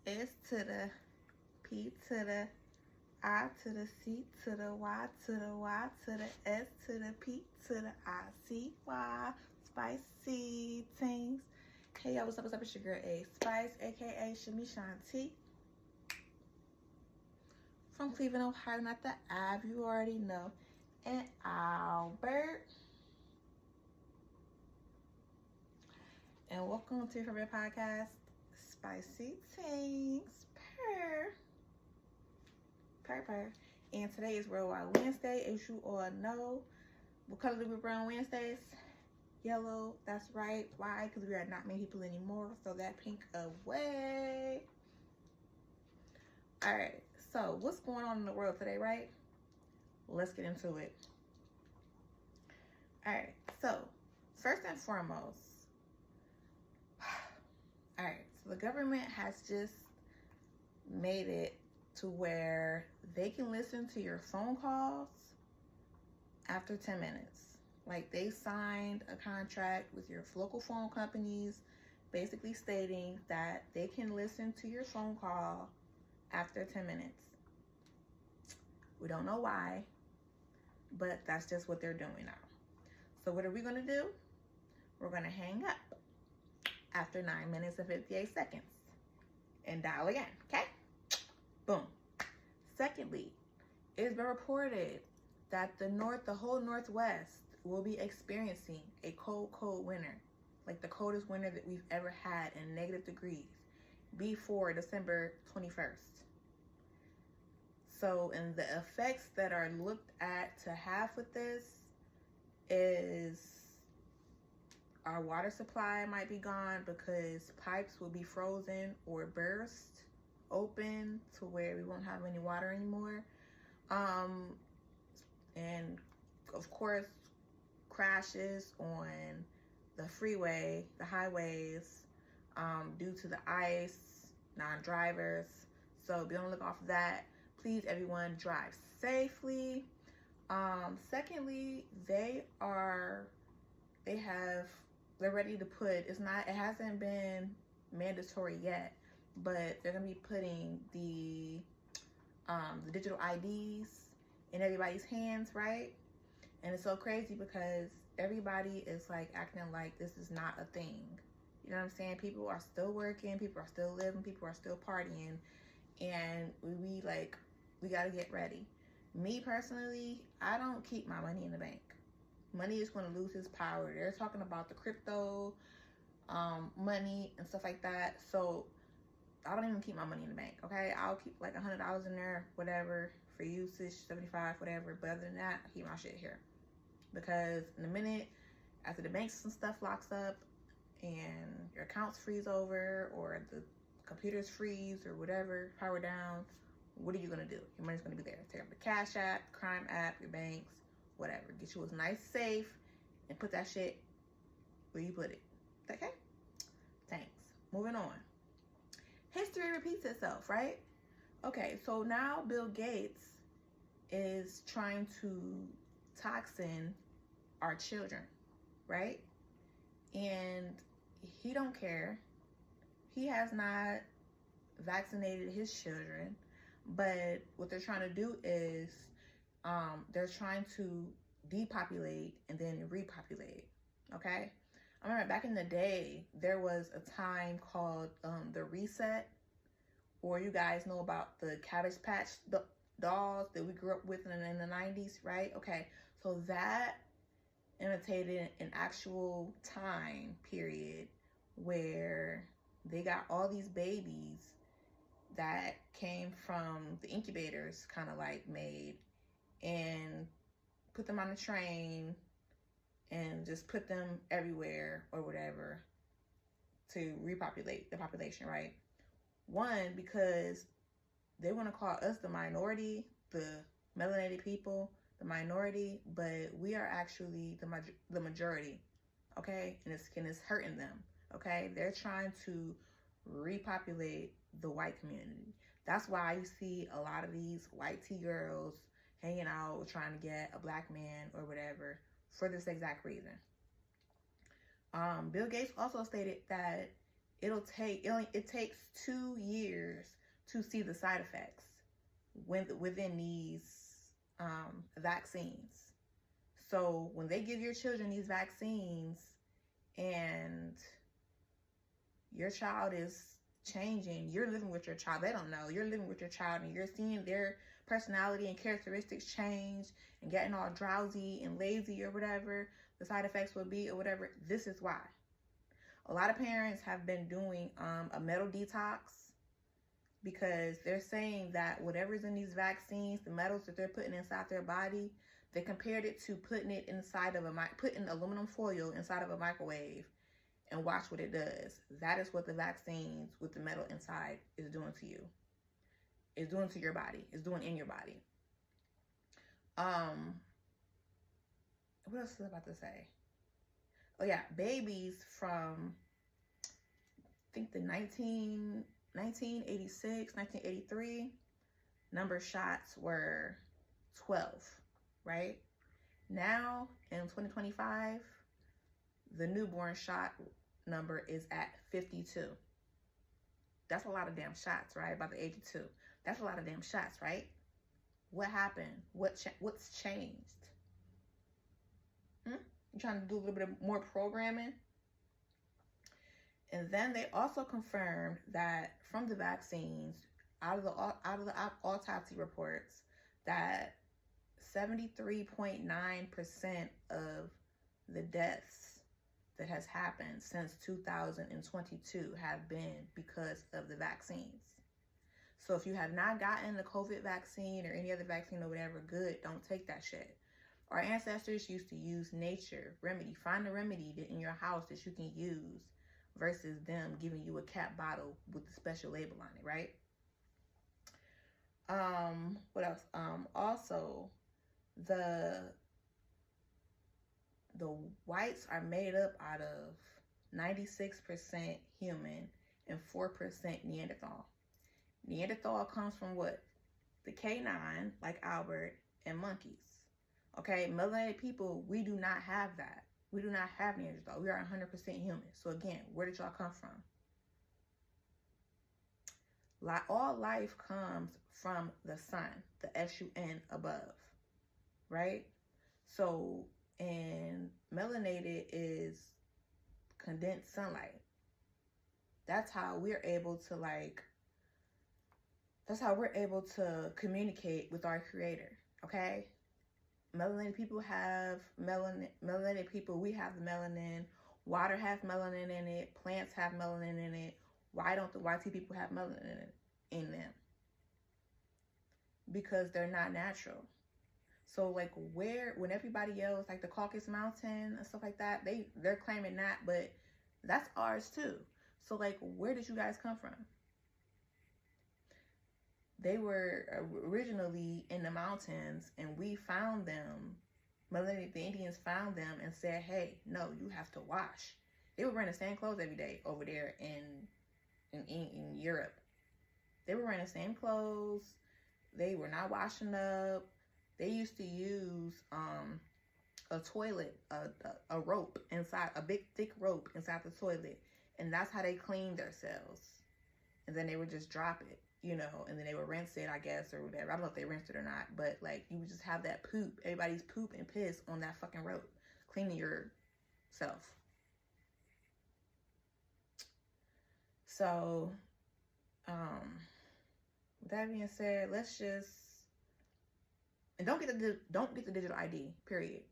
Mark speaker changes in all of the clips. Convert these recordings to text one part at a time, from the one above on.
Speaker 1: S to the P to the I to the C to the Y to the Y to the S to the P to the I C Y. Spicy things. Hey y'all, what's up? It's your girl A Spice, aka Shami Shanti. From Cleveland, Ohio, not the Ave, you already know. And Albert. And welcome to your favorite podcast, Spicy Things. Purr. And today is Worldwide Wednesday. As you all know, what color do we wear on Wednesdays? Yellow. That's right. Why? Because we are not many people anymore. So that pink away. All right. So what's going on in the world today, right? Let's get into it. All right. So first and foremost, all right. So the government has just made it to where they can listen to your phone calls after 10 minutes. Like, they signed a contract with your local phone companies basically stating that they can listen to your phone call after 10 minutes. We don't know why, but that's just what they're doing now. So what are we going to do? We're going to hang up after 9 minutes and 58 seconds and dial again, okay? Boom. Secondly, it's been reported that the whole Northwest will be experiencing a cold winter, like the coldest winter that we've ever had in negative degrees before December 21st. So, and the effects that are looked at to have with this is our water supply might be gone because pipes will be frozen or burst open to where we won't have any water anymore. And of course, crashes on the freeway, the highways, due to the ice, non-drivers. So be on the lookout for that. Please, everyone, drive safely. Secondly, they're ready to put, it hasn't been mandatory yet, but they're gonna be putting the digital IDs in everybody's hands, right? And it's so crazy because everybody is like acting like this is not a thing. You know what I'm saying? People are still working, people are still living, people are still partying, and we gotta get ready. Me personally, I don't keep my money in the bank. Money is going to lose its power. They're talking about the crypto money and stuff like that. So I don't even keep my money in the bank, okay? I'll keep like $100 in there, whatever, for usage, 75, whatever. But other than that, I keep my shit here. Because in a minute, after the banks and stuff locks up and your accounts freeze over or the computers freeze or whatever, power down, what are you going to do? Your money's going to be there. Take up the Cash App, Crime App, your banks, whatever. Get you a nice safe and put that shit where you put it. Okay? Thanks. Moving on. History repeats itself, right? Okay, so now Bill Gates is trying to toxin our children, right? And he don't care. He has not vaccinated his children, but what they're trying to do is they're trying to depopulate and then repopulate, okay? I remember back in the day, there was a time called the Reset, or you guys know about the Cabbage Patch dolls that we grew up with in the 90s, right? Okay, so that imitated an actual time period where they got all these babies that came from the incubators, kind of like made, and put them on a train and just put them everywhere or whatever to repopulate the population, right? One, because they want to call us the minority, the melanated people, the minority, but we are actually the majority, okay? And it's hurting them, okay? They're trying to repopulate the white community. That's why you see a lot of these white tea girls hanging out trying to get a black man or whatever for this exact reason. Bill Gates also stated that it takes 2 years to see the side effects within these vaccines. So when they give your children these vaccines and your child is changing, you're living with your child. They don't know. You're living with your child and you're seeing their personality and characteristics change and getting all drowsy and lazy or whatever the side effects will be or whatever. This is why. A lot of parents have been doing a metal detox because they're saying that whatever's in these vaccines, the metals that they're putting inside their body, they compared it to putting it inside of putting aluminum foil inside of a microwave and watch what it does. That is what the vaccines with the metal inside is doing to you. It's doing to your body. It's doing in your body. What else was I about to say? Oh yeah, babies from, I think the 1986, 1983, number of shots were 12, right? Now in 2025, the newborn shot number is at 52. That's a lot of damn shots, right? By the age of 2. That's a lot of damn shots, right? What happened? What's changed? You trying to do a little bit of more programming? And then they also confirmed that from the vaccines, out of the autopsy reports, that 73.9% of the deaths that has happened since 2022 have been because of the vaccines. So if you have not gotten the COVID vaccine or any other vaccine or whatever, good, don't take that shit. Our ancestors used to use nature, remedy. Find a remedy in your house that you can use versus them giving you a cap bottle with the special label on it, right? What else? Also, the whites are made up out of 96% human and 4% Neanderthal. Neanderthal comes from what? The K9, like Albert, and monkeys. Okay, melanated people, we do not have that. We do not have Neanderthal. We are 100% human. So again, where did y'all come from? All life comes from the sun, the S-U-N above, right? So, and melanated is condensed sunlight. That's how we're able to communicate with our creator, okay? Melanated people have melanin. Melanated people, we have the melanin. Water has melanin in it. Plants have melanin in it. Why don't the YT people have melanin in them? Because they're not natural. So like when everybody else, like the Caucasus Mountain and stuff like that, they're claiming that, but that's ours too. So like, where did you guys come from? They were originally in the mountains and we found them. The Indians found them and said, hey, no, you have to wash. They were wearing the same clothes every day over there in Europe. They were wearing the same clothes. They were not washing up. They used to use a toilet, a rope inside, a big thick rope inside the toilet. And that's how they cleaned themselves. And then they would just drop it, you know, and then they would rinse it, I guess, or whatever. I don't know if they rinsed it or not, but like you would just have that poop, everybody's poop and piss on that fucking rope, cleaning yourself. So, with that being said, let's just, and don't get the digital ID, period.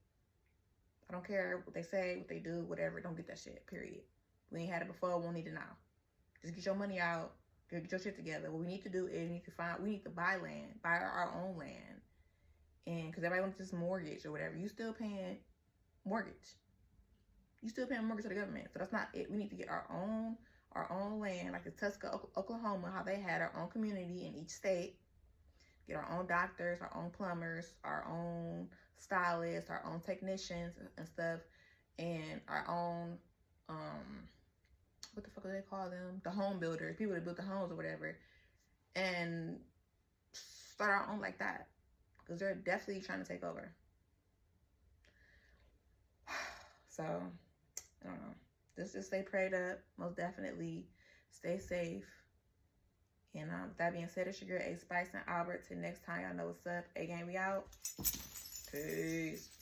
Speaker 1: I don't care what they say, what they do, whatever. Don't get that shit, period. We ain't had it before, we won't need it now. Just get your money out, get your shit together. What we need to do is we need to buy land, buy our own land. And because everybody wants this mortgage or whatever, you still paying mortgage. You still paying mortgage to the government. So that's not it. We need to get our own land, like the Tuska, Oklahoma, how they had our own community in each state. Get our own doctors, our own plumbers, our own stylists, our own technicians and stuff, and our own, what the fuck do they call them? The home builders, people that build the homes or whatever, and start our own like that, because they're definitely trying to take over. So, I don't know. Just stay prayed up, most definitely. Stay safe. And with that being said, it's your girl A Spice and Albert. Till next time, y'all know what's up. A Gang, we out. Peace.